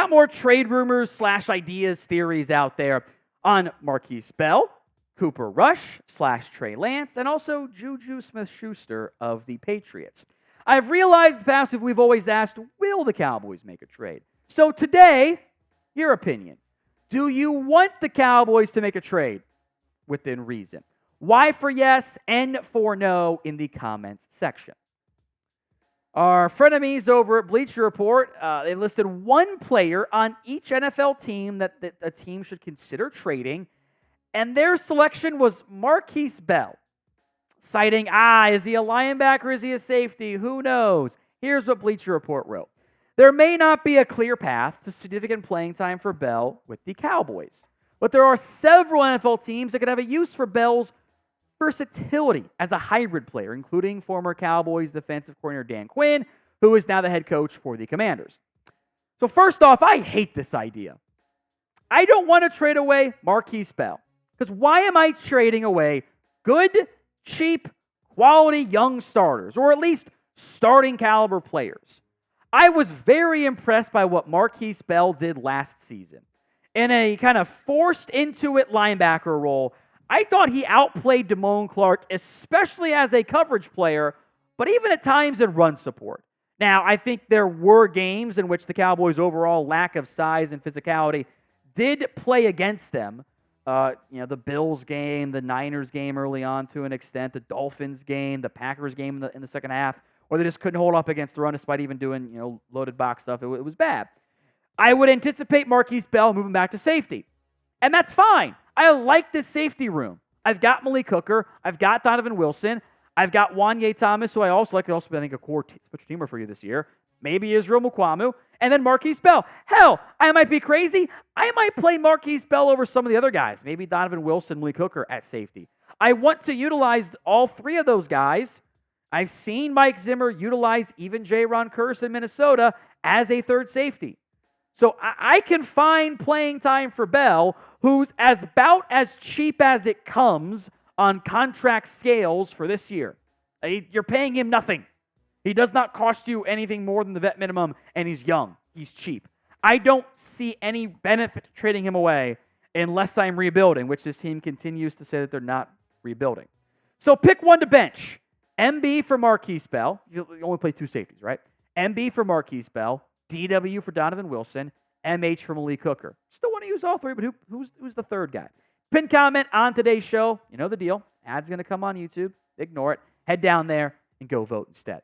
got more trade rumors / ideas, theories out there on Markquese Bell, Cooper Rush / Trey Lance, and also JuJu Smith-Schuster of the Patriots. I've realized the past we've always asked, will the Cowboys make a trade? So today, your opinion. Do you want the Cowboys to make a trade? Within reason. Y for yes, N for no in the comments section. Our frenemies over at Bleacher Report, they listed one player on each NFL team that a team should consider trading, and their selection was Markquese Bell, citing, is he a linebacker, is he a safety, who knows? Here's what Bleacher Report wrote. There may not be a clear path to significant playing time for Bell with the Cowboys, but there are several NFL teams that could have a use for Bell's versatility as a hybrid player, including former Cowboys defensive coordinator Dan Quinn, who is now the head coach for the Commanders. So first off, I hate this idea. I don't want to trade away Markquese Bell, because why am I trading away good, cheap, quality young starters, or at least starting caliber players? I was very impressed by what Markquese Bell did last season. In a kind of forced into it linebacker role, I thought he outplayed Damone Clark, especially as a coverage player, but even at times in run support. Now, I think there were games in which the Cowboys' overall lack of size and physicality did play against them. The Bills game, the Niners game early on to an extent, the Dolphins game, the Packers game in the second half, or they just couldn't hold up against the run despite even doing loaded box stuff. It was bad. I would anticipate Markquese Bell moving back to safety, and that's fine. I like this safety room. I've got Malik Hooker. I've got Donovan Wilson. I've got Wanye Thomas, who I also like. Also, I think a core special teamer for you this year. Maybe Israel Mukuamu, and then Markquese Bell. Hell, I might be crazy. I might play Markquese Bell over some of the other guys. Maybe Donovan Wilson, Malik Hooker at safety. I want to utilize all three of those guys. I've seen Mike Zimmer utilize even Ron Curse in Minnesota as a third safety. So I can find playing time for Bell, who's about as cheap as it comes on contract scales for this year. You're paying him nothing. He does not cost you anything more than the vet minimum, and he's young. He's cheap. I don't see any benefit to trading him away unless I'm rebuilding, which this team continues to say that they're not rebuilding. So pick one to bench. MB for Markquese Bell. You only play two safeties, right? MB for Markquese Bell. DW for Donovan Wilson, MH for Malik Hooker. Still want to use all three, but who's the third guy? Pin comment on today's show. You know the deal. Ad's going to come on YouTube. Ignore it. Head down there and go vote instead.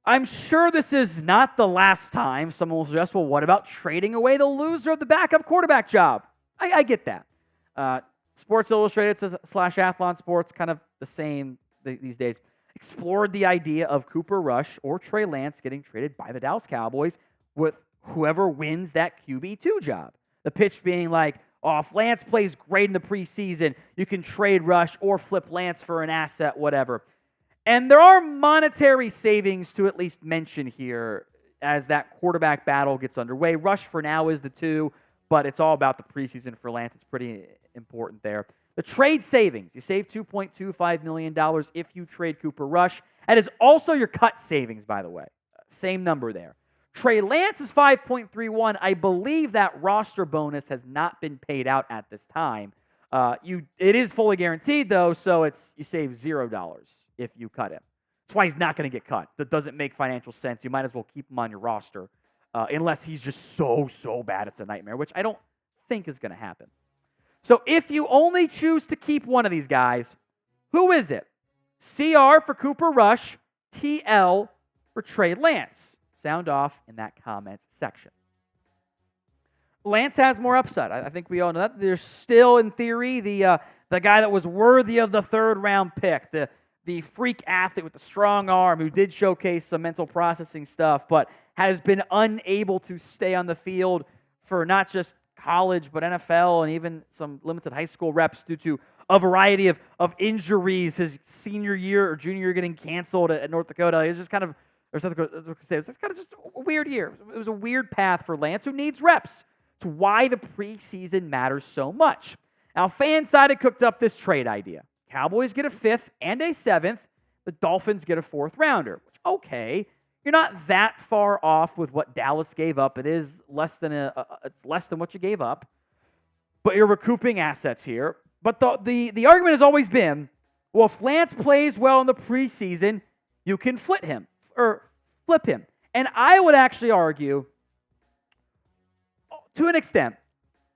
I'm sure this is not the last time someone will suggest, well, what about trading away the loser of the backup quarterback job? I get that. Sports Illustrated / Athlon Sports, kind of the same these days, explored the idea of Cooper Rush or Trey Lance getting traded by the Dallas Cowboys with whoever wins that QB2 job. The pitch being like, if Lance plays great in the preseason, you can trade Rush or flip Lance for an asset, whatever. And there are monetary savings to at least mention here as that quarterback battle gets underway. Rush for now is the 2, but it's all about the preseason for Lance. It's pretty important there. The trade savings, you save $2.25 million if you trade Cooper Rush. That is also your cut savings, by the way. Same number there. Trey Lance is 5.31. I believe that roster bonus has not been paid out at this time. It is fully guaranteed, though, so you save $0 if you cut him. That's why he's not going to get cut. That doesn't make financial sense. You might as well keep him on your roster unless he's just so bad it's a nightmare, which I don't think is going to happen. So if you only choose to keep one of these guys, who is it? CR for Cooper Rush, TL for Trey Lance. Sound off in that comments section. Lance has more upside. I think we all know that. There's still, in theory, the guy that was worthy of the third-round pick, the freak athlete with the strong arm who did showcase some mental processing stuff, but has been unable to stay on the field for not just college, but NFL and even some limited high school reps due to a variety of injuries. His senior year or junior year getting canceled at North Dakota. It was just kind of, or South Dakota, it was kind of just a weird year. It was a weird path for Lance, who needs reps. It's why the preseason matters so much. Now, FanSided cooked up this trade idea. Cowboys get a 5th and a 7th. The Dolphins get a 4th rounder. Which, okay, you're not that far off with what Dallas gave up. It is less than it's less than what you gave up, but you're recouping assets here. But the argument has always been, well, if Lance plays well in the preseason, you can flip him. And I would actually argue, to an extent,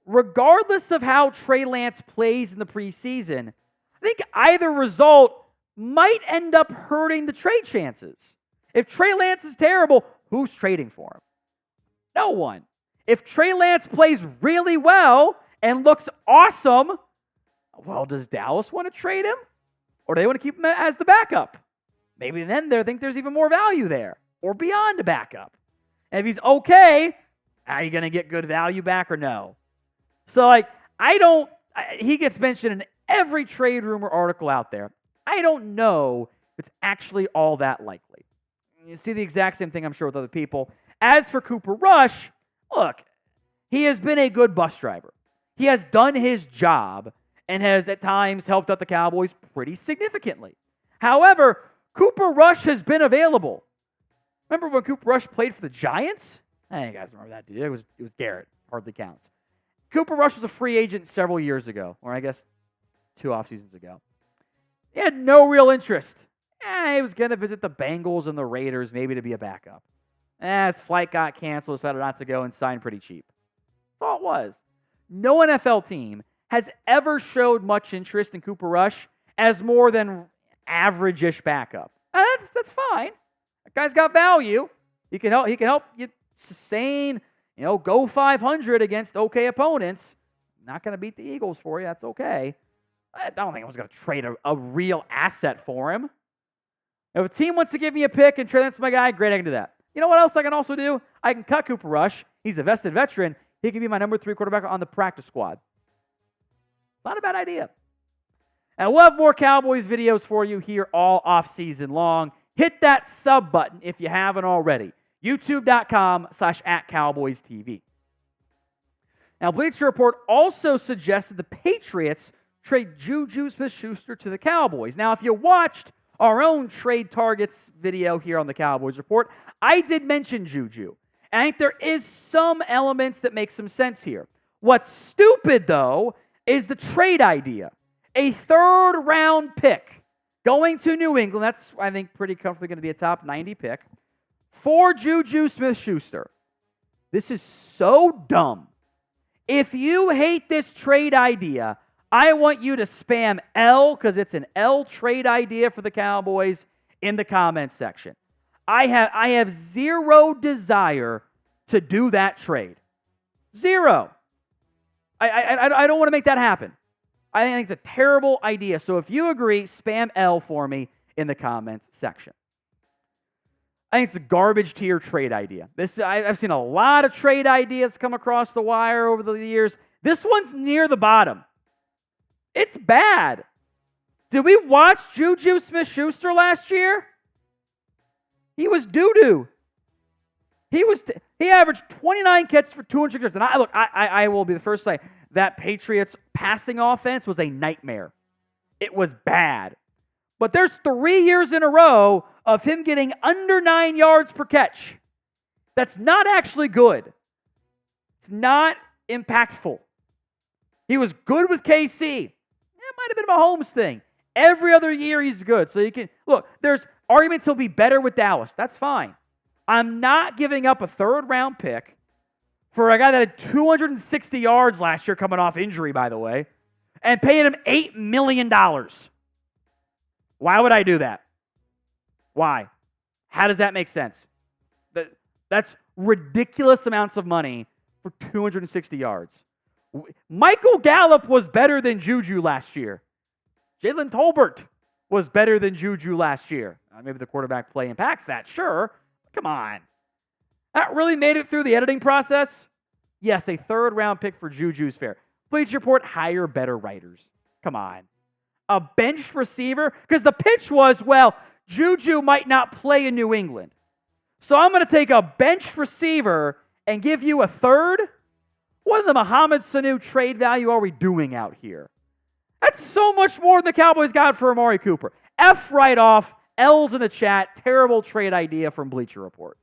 regardless of how Trey Lance plays in the preseason, I think either result might end up hurting the trade chances. If Trey Lance is terrible, who's trading for him? No one. If Trey Lance plays really well and looks awesome, well, does Dallas want to trade him? Or do they want to keep him as the backup? Maybe then they think there's even more value there, or beyond a backup. And if he's okay, are you going to get good value back or no? So, he gets mentioned in every trade rumor article out there. I don't know if it's actually all that likely. You see the exact same thing, I'm sure, with other people. As for Cooper Rush, look, he has been a good bus driver. He has done his job and has at times helped out the Cowboys pretty significantly. However, Cooper Rush has been available. Remember when Cooper Rush played for the Giants? You guys remember that, dude. It was Garrett. Hardly counts. Cooper Rush was a free agent several years ago, or I guess 2 off seasons ago. He had no real interest. He was going to visit the Bengals and the Raiders, maybe to be a backup. His flight got canceled, decided not to go, and signed pretty cheap. That's all it was. No NFL team has ever showed much interest in Cooper Rush as more than average-ish backup. That's fine. That guy's got value. He can help you sustain, go 500 against okay opponents. Not going to beat the Eagles for you. That's okay. I don't think I was going to trade a real asset for him. If a team wants to give me a pick and trade that's my guy, great, I can do that. You know what else I can also do? I can cut Cooper Rush. He's a vested veteran. He can be my number 3 quarterback on the practice squad. Not a bad idea. And we'll have more Cowboys videos for you here all off-season long. Hit that sub button if you haven't already. YouTube.com/@CowboysTV. Now, Bleacher Report also suggested the Patriots trade JuJu Smith-Schuster to the Cowboys. Now, if you watched our own trade targets video here on the Cowboys Report, I did mention JuJu. And I think there is some elements that make some sense here. What's stupid, though, is the trade idea. A 3rd-round pick going to New England. That's, I think, pretty comfortably going to be a top 90 pick. For JuJu Smith-Schuster. This is so dumb. If you hate this trade idea, I want you to spam L, because it's an L trade idea for the Cowboys, in the comments section. I have zero desire to do that trade. Zero. I don't want to make that happen. I think it's a terrible idea. So if you agree, spam L for me in the comments section. I think it's a garbage tier trade idea. I've seen a lot of trade ideas come across the wire over the years. This one's near the bottom. It's bad. Did we watch JuJu Smith-Schuster last year? He was doo-doo. He averaged 29 catches for 200 yards. And I will be the first to say that Patriots passing offense was a nightmare. It was bad. But there's 3 years in a row of him getting under 9 yards per catch. That's not actually good. It's not impactful. He was good with KC. It might have been a Mahomes thing. Every other year he's good. So you can, look, there's arguments he'll be better with Dallas. That's fine. I'm not giving up a 3rd-round pick for a guy that had 260 yards last year coming off injury, by the way, and paying him $8 million. Why would I do that? Why? How does that make sense? That's ridiculous amounts of money for 260 yards. Michael Gallup was better than JuJu last year. Jalen Tolbert was better than JuJu last year. Maybe the quarterback play impacts that, sure. Come on. That really made it through the editing process? Yes, a 3rd-round pick for JuJu is fair. Bleacher Report, hire better writers. Come on. A bench receiver? Because the pitch was, well, JuJu might not play in New England. So I'm going to take a bench receiver and give you a 3rd? What in the Mohamed Sanu trade value are we doing out here? That's so much more than the Cowboys got for Amari Cooper. F right off. L's in the chat. Terrible trade idea from Bleacher Report.